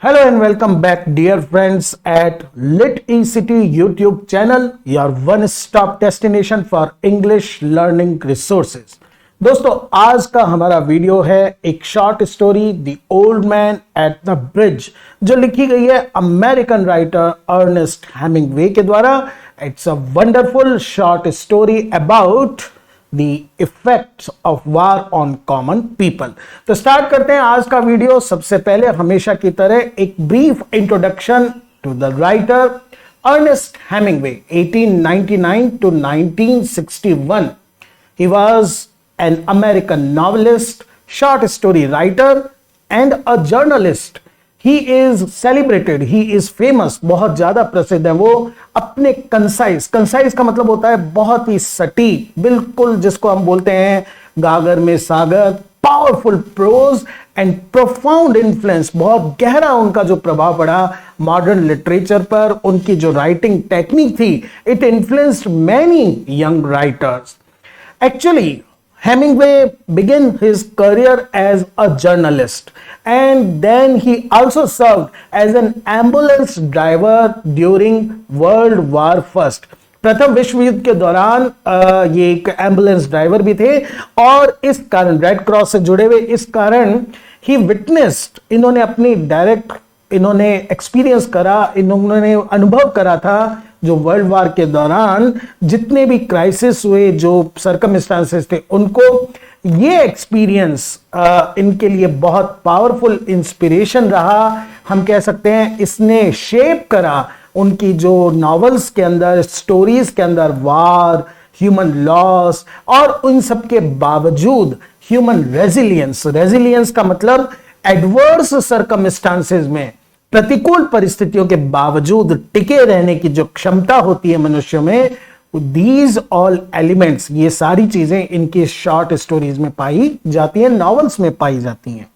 Hello and welcome back, dear friends, at Lit ECT YouTube channel, your one-stop destination for English learning resources. दोस्तों, आज का हमारा video है एक short story the old man at the bridge, जो लिखी गई है अमेरिकन राइटर अर्नेस्ट हेमिंगवे के द्वारा. It's a wonderful short story about The effects of war on common people. तो स्टार्ट करते हैं आज का वीडियो. सबसे पहले हमेशा की तरह एक brief introduction to the writer Ernest Hemingway. 1899 to 1961. He was an American novelist, short story writer and a journalist. He is celebrated, he is famous, बहुत ज्यादा प्रसिद्ध है वो अपने कंसाइज का मतलब होता है बहुत ही सटीक, बिल्कुल जिसको हम बोलते हैं गागर में सागर, powerful prose and profound influence. बहुत गहरा उनका जो प्रभाव पड़ा मॉडर्न लिटरेचर पर, उनकी जो राइटिंग टेक्निक थी, it influenced many young writers. Actually Hemingway began his career as a journalist and then he also served as an ambulance driver during World War I. प्रथम विश्व युद्ध के दौरान ये एक एम्बुलेंस ड्राइवर भी थे और इस कारण रेड क्रॉस से जुड़े हुए, इस कारण ही विटनेस्ड, इन्होंने अपनी डायरेक्ट एक्सपीरियंस करा, इन्होंने अनुभव करा था जो वर्ल्ड वार के दौरान जितने भी क्राइसिस हुए, जो सर्कमस्टांसेस थे, उनको ये एक्सपीरियंस इनके लिए बहुत पावरफुल इंस्पिरेशन रहा. हम कह सकते हैं इसने शेप करा उनकी जो नॉवेल्स के अंदर, स्टोरीज के अंदर वार, ह्यूमन लॉस और उन सब के बावजूद ह्यूमन रेजिलियंस का मतलब एडवर्स सर्कमस्टांसेस में, प्रतिकूल परिस्थितियों के बावजूद टिके रहने की जो क्षमता होती है मनुष्य में, दीज ऑल एलिमेंट्स, ये सारी चीजें इनकी शॉर्ट स्टोरीज में पाई जाती हैं, नॉवेल्स में पाई जाती हैं.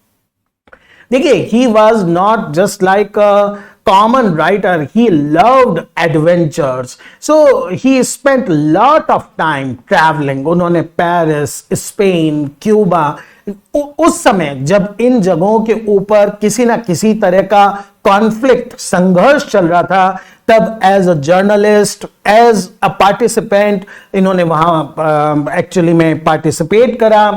देखिए, he was not just like a common writer, he loved adventures, so he spent lot of time travelling. उन्होंने पेरिस, स्पेन, क्यूबा, उस समय जब इन जगहों के ऊपर किसी ना किसी तरह का कॉन्फ्लिक्ट, संघर्ष चल रहा था, तब as a journalist, as a participant इन्होंने वहां एक्चुअली में पार्टिसिपेट करा.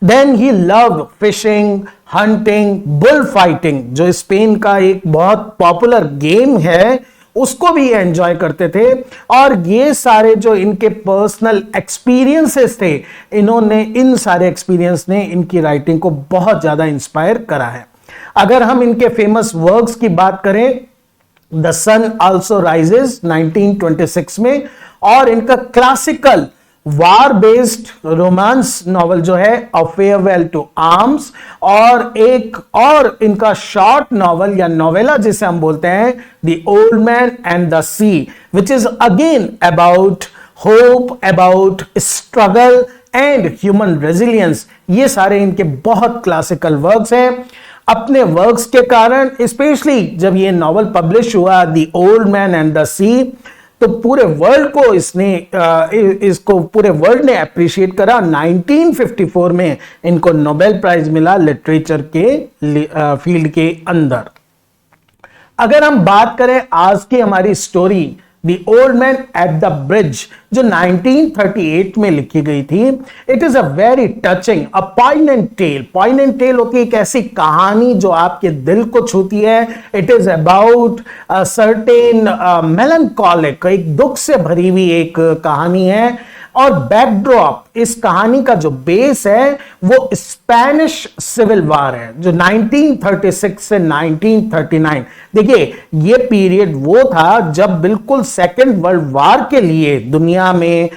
Then he loved fishing, hunting, bull fighting, जो स्पेन का एक बहुत पॉपुलर गेम है, उसको भी एंजॉय करते थे. और ये सारे जो इनके पर्सनल एक्सपीरियंसेस थे, इन्होंने इन सारे एक्सपीरियंस ने इनकी राइटिंग को बहुत ज्यादा इंस्पायर करा है. अगर हम इनके फेमस वर्क्स की बात करें, द सन आल्सो राइजेस 1926 में, और इनका क्लासिकल वार बेस्ड रोमांस नॉवल जो है अ फेयरवेल टू आर्म्स, और एक और इनका शॉर्ट नॉवल या नोवेला जिसे हम बोलते हैं the old man and the sea, which is again about hope, about struggle and human resilience. ये सारे इनके बहुत क्लासिकल वर्क्स हैं. अपने वर्क्स के कारण, स्पेशली जब ये नॉवल पब्लिश हुआ the old man and the sea, तो पूरे वर्ल्ड को इसको पूरे वर्ल्ड ने अप्रिशिएट करा. 1954 में इनको नोबेल प्राइज मिला लिटरेचर के फील्ड के अंदर. अगर हम बात करें आज की हमारी story the old man at the bridge, जो 1938 में लिखी गई थी, it is a very touching, a poignant tale. Poignant tale होती है एक ऐसी कहानी जो आपके दिल को छूती है. It is about a certain melancholic, एक दुख से भरी हुई एक कहानी है. और बैकड्रॉप, इस कहानी का जो बेस है वो स्पेनिश सिविल वार है, जो 1936 से 1939. देखिए, ये पीरियड वो था जब बिल्कुल सेकेंड वर्ल्ड वार के लिए दुनिया में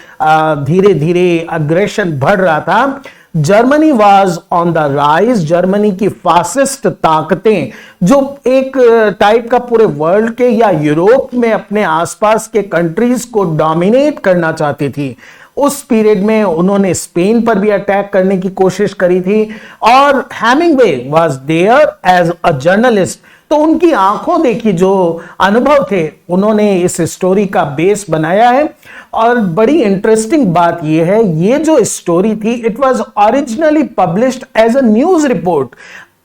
धीरे धीरे अग्रेशन बढ़ रहा था. Germany was on the rise. Germany की फासिस्ट ताकतें, जो एक टाइप का पूरे वर्ल्ड के या यूरोप में अपने आसपास के कंट्रीज को डोमिनेट करना चाहती थी, उस पीरियड में उन्होंने स्पेन पर भी अटैक करने की कोशिश करी थी. और Hemingway was there as a journalist. तो उनकी आंखों देखी जो अनुभव थे, उन्होंने इस स्टोरी का बेस बनाया है. और बड़ी इंटरेस्टिंग बात यह है, ये जो स्टोरी थी, it was originally published as a news report.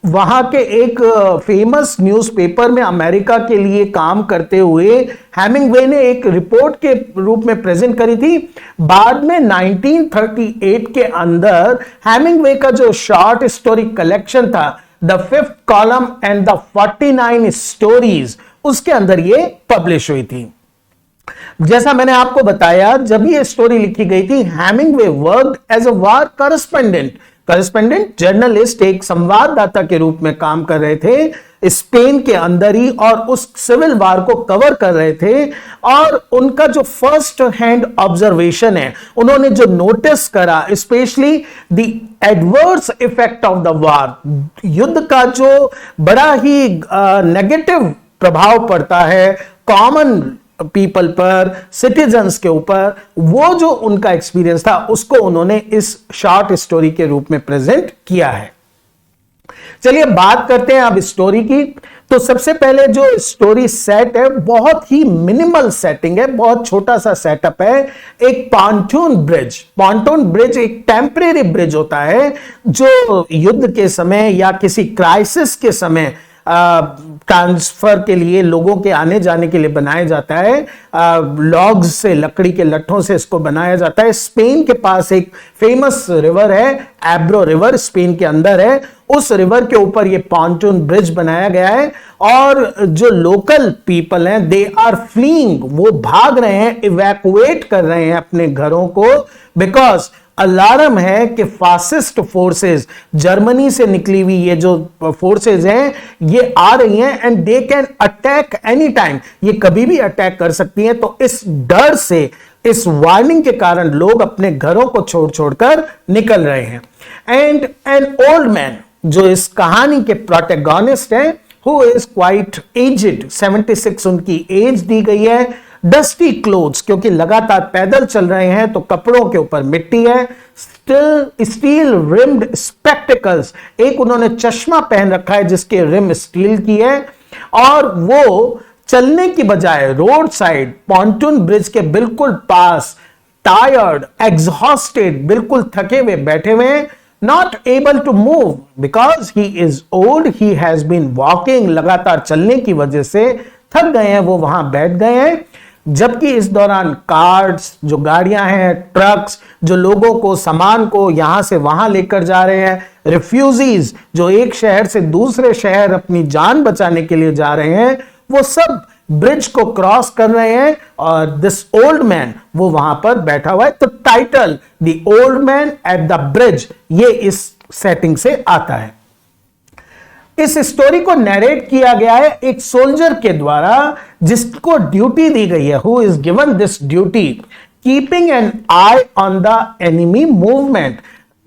वहां के एक फेमस न्यूज़पेपर में अमेरिका के लिए काम करते हुए हेमिंग्वे ने एक रिपोर्ट के रूप में प्रेजेंट करी थी। बाद में 1938 के अंदर हेमिंग्वे का जो शॉर्ट स्टोरी कलेक्शन था the fifth column and the 49 stories, उसके अंदर ये पब्लिश हुई थी। जैसा मैंने आपको बताया, जब ये स्टोरी लिखी गई थी, Hemingway worked as a war correspondent journalist, एक संवाददाता के रूप में काम कर रहे थे स्पेन के अंदर ही, और उस सिविल वार को कवर कर रहे थे। और उनका जो फर्स्ट हैंड ऑब्जर्वेशन है, उन्होंने जो नोटिस करा, specially the adverse effect of the war, युद्ध का जो बड़ा ही नेगेटिव प्रभाव पड़ता है कॉमन पीपल पर, सिटीजन्स के ऊपर, वो जो उनका एक्सपीरियंस था उसको उन्होंने इस शॉर्ट स्टोरी के रूप में प्रेजेंट किया है। चलिए बात करते हैं अब स्टोरी की। तो सबसे पहले जो स्टोरी सेट है, बहुत ही मिनिमल सेटिंग है, बहुत छोटा सा सेटअप है। एक पॉन्टून ब्रिज एक टेम्परेरी ब्रिज होता है जो युद्ध के समय या किसी क्राइसिस के समय ट्रांसफर के लिए, लोगों के आने जाने के लिए बनाया जाता है। लॉग्स से, लकड़ी के लट्ठों से इसको बनाया जाता है। स्पेन के पास एक फेमस रिवर है, एब्रो रिवर, स्पेन के अंदर है। उस रिवर के ऊपर ये पॉन्टून ब्रिज बनाया गया है, और जो लोकल पीपल हैं, दे आर फ्लीइंग, वो भाग रहे हैं, इवैक्यूएट कर रहे हैं अपने घरों को, बिकॉज अलार्म है कि फासिस्ट फोर्सेस, जर्मनी से निकली हुई ये जो फोर्सेस हैं, ये आ रही हैं and they can attack any time, ये कभी भी अटैक कर सकती हैं। तो इस डर से, इस वार्निंग के कारण लोग अपने घरों को छोड़ छोड़कर निकल रहे हैं। एंड एन ओल्ड मैन, जो इस कहानी के प्रोटैगनिस्ट हैं, हु इज क्वाइट एज्ड, 76 उनकी एज दी गई है। डस्टी क्लोथ्स, क्योंकि लगातार पैदल चल रहे हैं तो कपड़ों के ऊपर मिट्टी है। स्टील रिम्ड स्पेक्टिकल्स, एक उन्होंने चश्मा पहन रखा है जिसके रिम स्टील की है, और वो चलने की बजाय रोड साइड पॉन्टून ब्रिज के बिल्कुल पास, टायर्ड, एग्जॉस्टेड, बिल्कुल थके हुए बैठे हुए हैं। Not able to move because he is old, he has been walking, लगातार चलने की वजह से थक गए हैं, वो वहां बैठ गए हैं। जबकि इस दौरान कार्स, जो गाड़ियां हैं, ट्रक्स, जो लोगों को, सामान को यहां से वहां लेकर जा रहे हैं, रिफ्यूजीज जो एक शहर से दूसरे शहर अपनी जान बचाने के लिए जा रहे हैं, वो सब ब्रिज को क्रॉस कर रहे हैं, और दिस ओल्ड मैन वो वहां पर बैठा हुआ है। तो title the old man at the bridge, ये इस सेटिंग से आता है। इस स्टोरी को नरेट किया गया है एक सोल्जर के द्वारा, जिसको ड्यूटी दी गई है, who is given this duty, keeping an I on the enemy movement,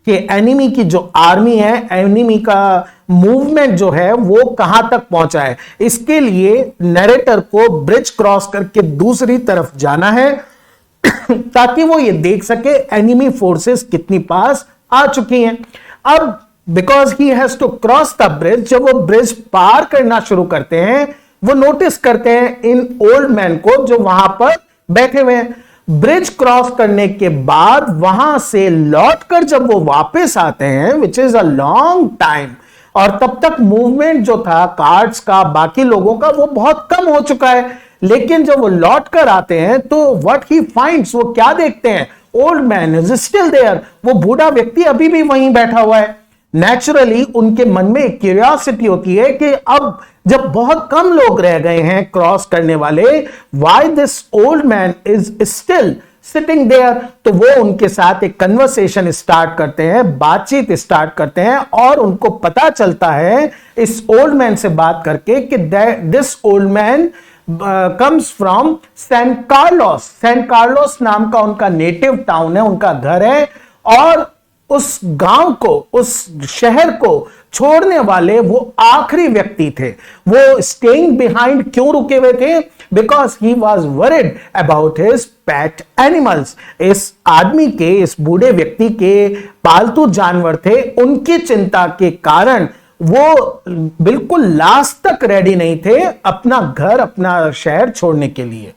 कि एनिमी की जो आर्मी है, एनिमी का मूवमेंट जो है वो कहां तक पहुंचा है। इसके लिए नरेटर को ब्रिज क्रॉस करके दूसरी तरफ जाना है ताकि वो ये देख सके एनिमी फोर्सेस कितनी पास आ चुकी हैं। अब because he has to cross the bridge, जब वो ब्रिज पार करना शुरू करते हैं, वो नोटिस करते हैं इन ओल्ड मैन को जो वहां पर बैठे हुए हैं। ब्रिज क्रॉस करने के बाद वहां से लौटकर जब वो वापस आते हैं, which is a long time, और तब तक मूवमेंट जो था कार्ड्स का, बाकी लोगों का, वो बहुत कम हो चुका है। लेकिन जब वो लौट कर आते हैं तो व्हाट ही फाइंड्स, वो क्या देखते हैं, old man is still there, वो बूढ़ा व्यक्ति अभी भी वहीं बैठा हुआ है। नेचुरली उनके मन में एक क्यूरियोसिटी होती है कि अब जब बहुत कम लोग रह गए हैं क्रॉस करने वाले, why this old man is still sitting there. तो वो उनके साथ एक कन्वर्सेशन स्टार्ट करते हैं, बातचीत स्टार्ट करते हैं, और उनको पता चलता है इस ओल्ड मैन से बात करके कि this old man comes from San Carlos. San Carlos नाम का उनका नेटिव टाउन है, उनका घर है, और उस गांव को, उस शहर को छोड़ने वाले वो आखिरी व्यक्ति थे। वो स्टेइंग बिहाइंड क्यों रुके हुए थे? Because he was worried about his pet animals. इस आदमी के, इस बूढ़े व्यक्ति के पालतू जानवर थे, उनकी चिंता के कारण वो बिल्कुल लास्ट तक रेडी नहीं थे अपना घर, अपना शहर छोड़ने के लिए।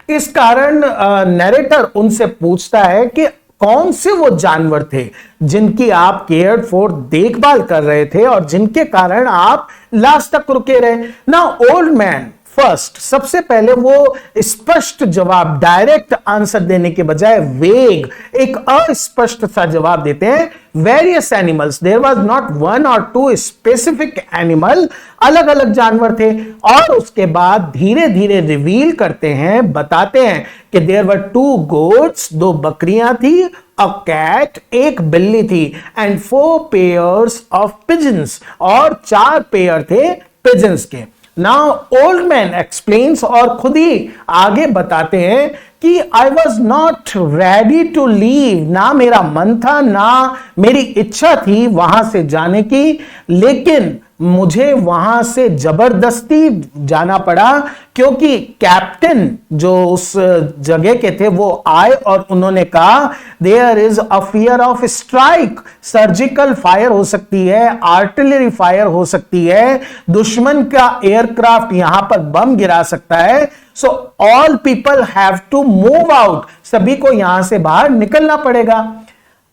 इस कारण नरेटर उनसे पूछता है कि कौन से वो जानवर थे जिनकी आप केयर फॉर देखभाल कर रहे थे और जिनके कारण आप लास्ट तक रुके रहे? ना ओल्ड मैन फर्स्ट, सबसे पहले वो स्पष्ट जवाब, डायरेक्ट आंसर देने के बजाय वेग, एक अस्पष्ट सा जवाब देते हैं। Various animals, there was not one और टू स्पेसिफिक एनिमल, अलग अलग जानवर थे। और उसके बाद धीरे धीरे रिवील करते हैं, बताते हैं कि देयर वर टू गोट्स, दो बकरियां थी, अ कैट, एक बिल्ली थी, एंड 4 पेयर्स ऑफ पिजन्स, और 4 पेयर थे पिजन्स के। नाउ ओल्ड मैन एक्सप्लेन्स, और खुद ही आगे बताते हैं कि I was not ready to leave, ना मेरा मन था ना मेरी इच्छा थी वहां से जाने की, लेकिन मुझे वहां से जबरदस्ती जाना पड़ा क्योंकि कैप्टन जो उस जगह के थे वो आए और उन्होंने कहा there is a fear of strike, surgical fire हो सकती है, आर्टिलरी फायर हो सकती है, दुश्मन का एयरक्राफ्ट यहां पर बम गिरा सकता है, so all people have to move out, सभी को यहां से बाहर निकलना पड़ेगा।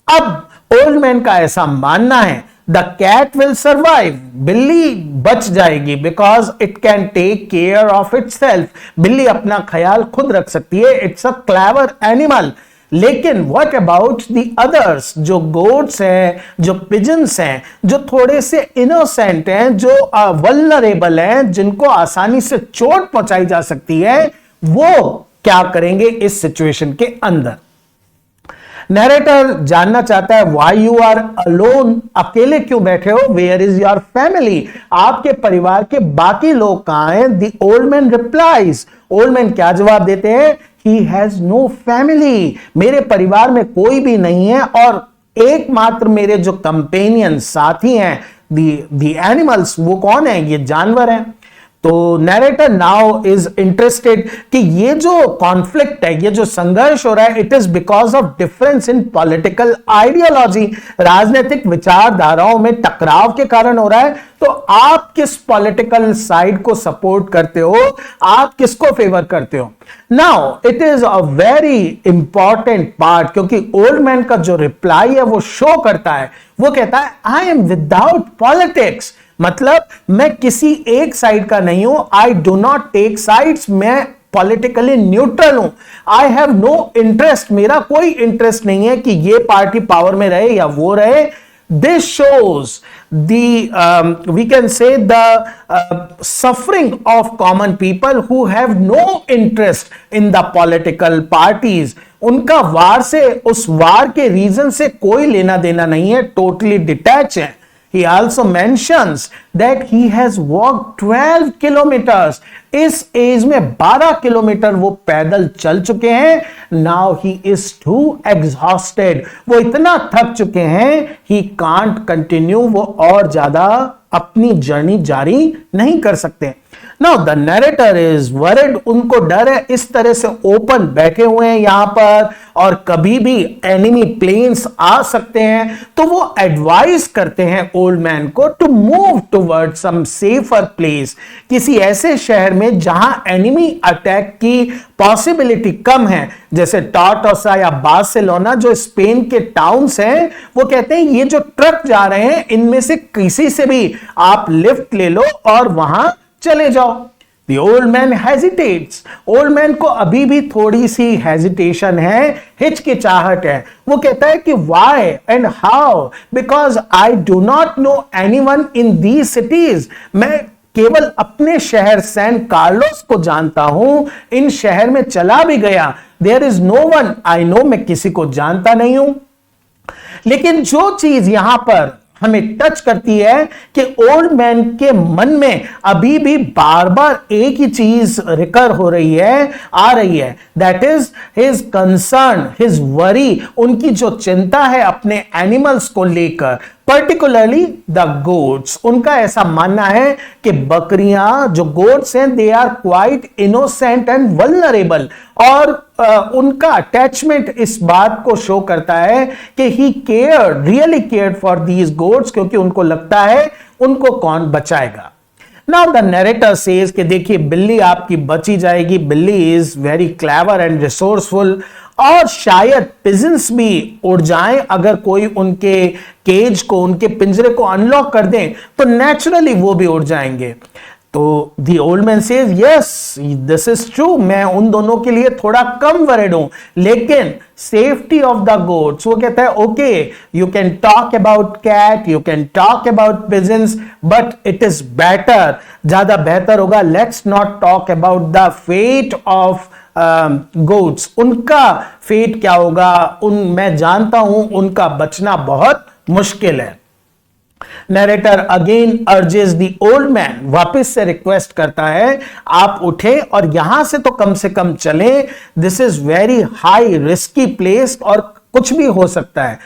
अब ओल्ड मैन का ऐसा मानना है द कैट विल सर्वाइव, बिल्ली बच जाएगी, because it can take care of itself, बिल्ली अपना ख्याल खुद रख सकती है, इट्स अ क्लेवर एनिमल। लेकिन व्हाट अबाउट द अदर्स, जो गोट्स हैं, जो पिजन्स हैं, जो थोड़े से इनोसेंट हैं, जो वल्नरेबल हैं, जिनको आसानी से चोट पहुंचाई जा सकती है, वो क्या करेंगे इस सिचुएशन के अंदर? नरेटर जानना चाहता है व्हाई यू आर अलोन, अकेले क्यों बैठे हो? वेयर इज योर फैमिली, आपके परिवार के बाकी लोग कहां हैं? The old man replies, old man क्या जवाब देते हैं? ही हैज नो फैमिली, मेरे परिवार में कोई भी नहीं है, और एकमात्र मेरे जो कंपेनियन साथी हैं द एनिमल्स, वो कौन है? ये जानवर हैं। तो नैरेटर नाउ इज इंटरेस्टेड कि ये जो कॉन्फ्लिक्ट है, ये जो संघर्ष हो रहा है, it is because of difference in political ideology, राजनीतिक विचारधाराओं में टकराव के कारण हो रहा है। तो आप किस पॉलिटिकल साइड को सपोर्ट करते हो, आप किसको फेवर करते हो? Now it is a very important part, क्योंकि ओल्ड मैन का जो रिप्लाई है वो शो करता है, वो कहता है आई एम विदाउट पॉलिटिक्स, मतलब मैं किसी एक साइड का नहीं हूं, I do not take sides, मैं पॉलिटिकली न्यूट्रल हूं, आई हैव नो इंटरेस्ट, मेरा कोई इंटरेस्ट नहीं है कि ये पार्टी पावर में रहे या वो रहे। This shows the we can say the suffering of common people who have no interest in the political parties. उनका वार से, उस वार के रीजन से कोई लेना देना नहीं है, टोटली डिटैच है। He also mentions that he has walked 12 kilometers. इस एज में 12 किलोमीटर वो पैदल चल चुके हैं। Now he is too exhausted. वो इतना थक चुके हैं, he can't continue, वो और ज्यादा अपनी जर्नी जारी नहीं कर सकते। Now the narrator is worried, उनको डर है, इस तरह से ओपन बैठे हुए हैं यहां पर और कभी भी एनिमी प्लेन्स आ सकते हैं, तो वो एडवाइस करते हैं ओल्ड मैन को to move toward some safer place, किसी ऐसे शहर में जहां एनिमी अटैक की पॉसिबिलिटी कम है, जैसे टॉर्टोसा या बार्सिलोना जो स्पेन के टाउन्स हैं। वो कहते हैं ये जो ट्रक जा रहे हैं इनमें से किसी से भी आप लिफ्ट ले लो और वहां चले जाओ। The old man hesitates. Old man को अभी भी थोड़ी सी हेजिटेशन है, हिचकिचाहट है। वो कहता है कि why and how? Because I do not know anyone in these cities. मैं केवल अपने शहर सैन कार्लोस को जानता हूं, इन शहर में चला भी गया, There is no one I know, मैं किसी को जानता नहीं हूं। लेकिन जो चीज यहां पर हमें टच करती है कि ओल्ड मैन के मन में अभी भी बार बार एक ही चीज रिकर हो रही है, आ रही है, that is his concern, his worry, उनकी जो चिंता है अपने एनिमल्स को लेकर, पर्टिकुलरली द गोट्स। उनका ऐसा मानना है कि बकरियां, जो गोट्स हैं, they are quite innocent and vulnerable, और उनका अटैचमेंट इस बात को शो करता है कि he care, really cared for these goats, क्योंकि उनको लगता है उनको कौन बचाएगा। नाउ द नैरेटर सेज कि देखिए बिल्ली आपकी बची जाएगी, बिल्ली is very clever and resourceful, और शायद पिजन्स भी उड़ जाएं अगर कोई उनके केज को, उनके पिंजरे को अनलॉक कर दें तो नेचुरली वो भी उड़ जाएंगे। तो the old man says yes this is true, मैं उन दोनों के लिए थोड़ा कम वरीड हूं, लेकिन सेफ्टी ऑफ द गोट्स, वो कहता है okay you can talk about cat, you can talk about pigeons, but it is better, ज्यादा बेहतर होगा, let's not talk about the fate of goats, उनका फेट क्या होगा, मैं जानता हूं उनका बचना बहुत मुश्किल है। Narrator again urges the old man, वापस से रिक्वेस्ट करता है आप उठे और यहां से तो कम से कम चले, this is very high risky place और कुछ भी हो सकता है।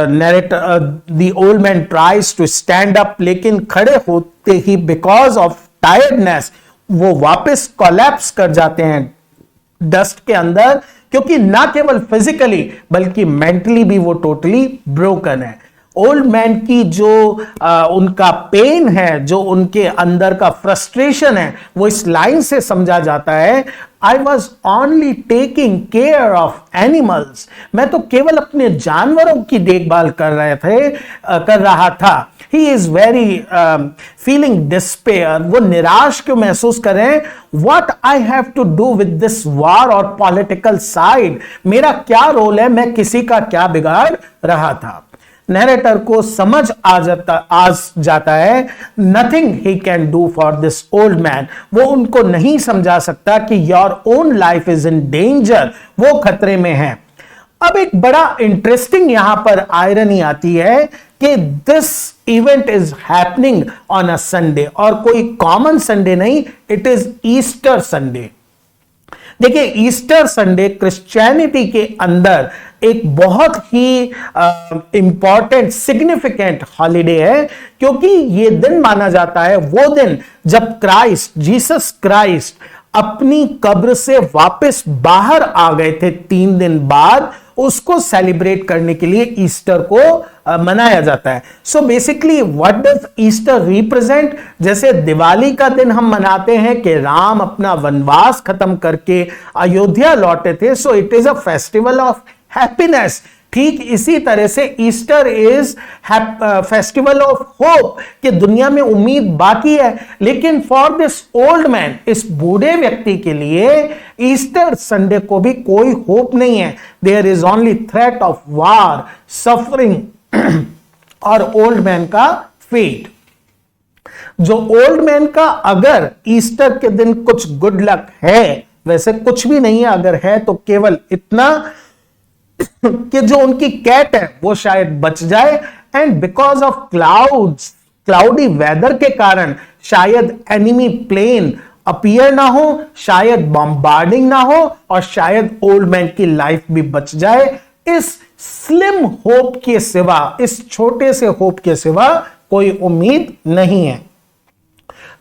Narrator the old man tries to stand up, लेकिन खड़े होते ही बिकॉज ऑफ टायर्डनेस वो वापस कोलैप्स कर जाते हैं डस्ट के अंदर, क्योंकि ना केवल फिजिकली बल्कि मेंटली भी वो टोटली ब्रोकन है। ओल्ड मैन की जो उनका पेन है, जो उनके अंदर का फ्रस्ट्रेशन है, वो इस लाइन से समझा जाता है, I was only taking care of animals, मैं तो केवल अपने जानवरों की देखभाल कर रहा था। He is very feeling despair, वो निराश क्यों महसूस कर रहे हैं, what I have to do with this war और पॉलिटिकल साइड, मेरा क्या रोल है, मैं किसी का क्या बिगाड़ रहा था। नरेटर को समझ आ जाता है nothing he can do for this old man, वो उनको नहीं समझा सकता कि your own life is in danger, वो खतरे में है। अब एक बड़ा इंटरेस्टिंग यहां पर आयरनी आती है कि this event is happening on a Sunday, और कोई कॉमन संडे नहीं, इट इज ईस्टर संडे। देखिए ईस्टर संडे क्रिश्चियनिटी के अंदर एक बहुत ही इंपॉर्टेंट सिग्निफिकेंट हॉलिडे है, क्योंकि ये दिन माना जाता है वो दिन जब जीसस क्राइस्ट अपनी कब्र से वापस बाहर आ गए थे 3 दिन बाद, उसको सेलिब्रेट करने के लिए ईस्टर को मनाया जाता है। So basically what does Easter represent, जैसे दिवाली का दिन हम मनाते हैं कि राम अपना वनवास खत्म करके अयोध्या लौटे थे, so it is a festival of happiness, ठीक इसी तरह से Easter is festival of hope, कि दुनिया में उम्मीद बाकी है। लेकिन फॉर दिस ओल्ड मैन, इस बूढ़े व्यक्ति के लिए ईस्टर संडे को भी कोई होप नहीं है, there is only threat of war, suffering और ओल्ड मैन का फेट। जो ओल्ड मैन का अगर ईस्टर के दिन कुछ गुड लक है, वैसे कुछ भी नहीं है, अगर है तो केवल इतना कि जो उनकी कैट है वो शायद बच जाए, and because of cloudy weather के कारण शायद एनिमी प्लेन अपीयर ना हो, शायद बॉम्बार्डिंग ना हो, और शायद ओल्ड मैन की लाइफ भी बच जाए। इस स्लिम होप के सिवा, इस छोटे से होप के सिवा कोई उम्मीद नहीं है।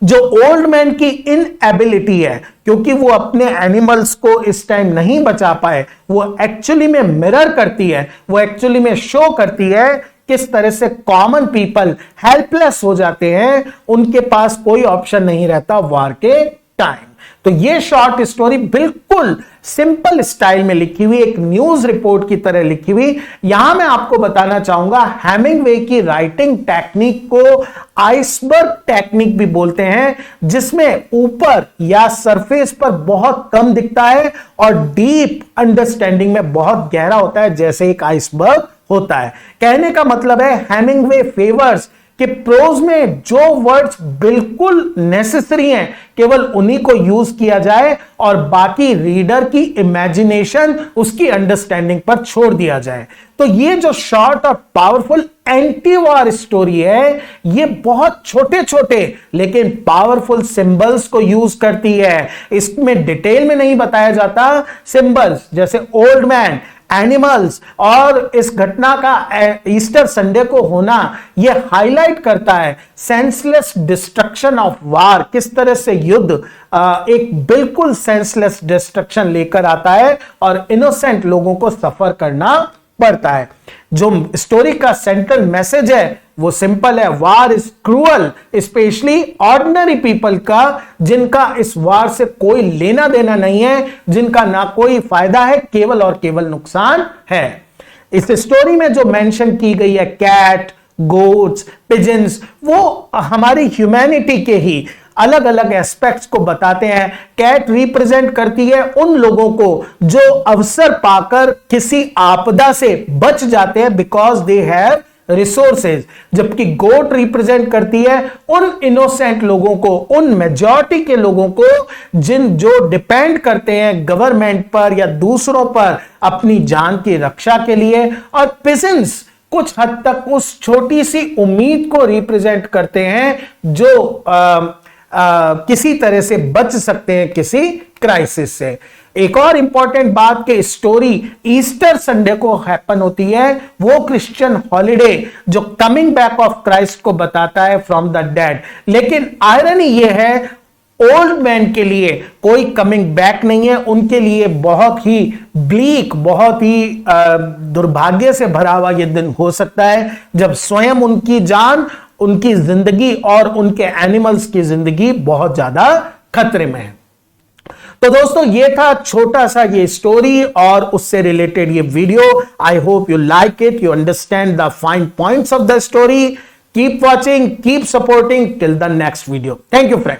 जो ओल्ड मैन की इनएबिलिटी है, क्योंकि वो अपने एनिमल्स को इस टाइम नहीं बचा पाए, वो एक्चुअली में मिरर करती है, वो एक्चुअली में शो करती है किस तरह से कॉमन पीपल हेल्पलेस हो जाते हैं, उनके पास कोई ऑप्शन नहीं रहता वार के टाइम। तो ये शॉर्ट स्टोरी बिल्कुल सिंपल स्टाइल में लिखी हुई, एक न्यूज रिपोर्ट की तरह लिखी हुई। यहां मैं आपको बताना चाहूंगा हेमिंगवे की राइटिंग टेक्निक को आइसबर्ग टेक्निक भी बोलते हैं, जिसमें ऊपर या सरफेस पर बहुत कम दिखता है और डीप अंडरस्टैंडिंग में बहुत गहरा होता है, जैसे एक आइसबर्ग होता है। कहने का मतलब है हेमिंगवे फेवर्स कि प्रोज में जो वर्ड्स बिल्कुल नेसेसरी हैं केवल उन्हीं को यूज किया जाए और बाकी रीडर की इमेजिनेशन, उसकी अंडरस्टैंडिंग पर छोड़ दिया जाए। तो ये जो शॉर्ट और पावरफुल एंटी वॉर स्टोरी है, ये बहुत छोटे छोटे लेकिन पावरफुल सिंबल्स को यूज करती है। इसमें डिटेल में नहीं बताया जाता सिंबल्स, जैसे ओल्ड मैन, एनिमल्स, और इस घटना का ईस्टर संडे को होना यह हाईलाइट करता है सेंसलेस डिस्ट्रक्शन ऑफ वार, किस तरह से युद्ध एक बिल्कुल सेंसलेस डिस्ट्रक्शन लेकर आता है और इनोसेंट लोगों को सफर करना पड़ता है। जो स्टोरी का सेंट्रल मैसेज है वो सिंपल है, वार is cruel, specially ordinary people का, जिनका इस वार से कोई लेना देना नहीं है, जिनका ना कोई फायदा है, केवल और केवल नुकसान है। इस स्टोरी में जो मेंशन की गई है कैट, गोट्स, पिजन्स, वो हमारी ह्यूमैनिटी के ही अलग अलग एस्पेक्ट्स को बताते हैं। कैट रिप्रेजेंट करती है उन लोगों को जो अवसर पाकर किसी आपदा से बच जाते हैं बिकॉज दे हैव रिसोर्सेज, जबकि गोट रिप्रेजेंट करती है उन इनोसेंट लोगों को, उन मेजॉरिटी के लोगों को जो डिपेंड करते हैं गवर्नमेंट पर या दूसरों पर अपनी जान की रक्षा के लिए। और पिजन्स कुछ हद तक उस छोटी सी उम्मीद को रिप्रेजेंट करते हैं जो किसी तरह से बच सकते हैं किसी क्राइसिस से। एक और इंपॉर्टेंट बात कि स्टोरी ईस्टर संडे को हैपन होती है, वो क्रिश्चियन हॉलिडे जो कमिंग बैक ऑफ क्राइस्ट को बताता है फ्रॉम द डेड। लेकिन आयरनी ये है, ओल्ड मैन के लिए कोई कमिंग बैक नहीं है, उनके लिए बहुत ही ब्लीक, बहुत ही दुर्भाग्य से भरा हुआ यह दिन हो सकता है जब स्वयं उनकी जान, उनकी जिंदगी और उनके एनिमल्स की जिंदगी बहुत ज्यादा खतरे में है। तो दोस्तों ये था छोटा सा ये स्टोरी और उससे रिलेटेड ये video. I hope you like it, you understand the fine points of the story. Keep watching, keep supporting till the next video. Thank you friend.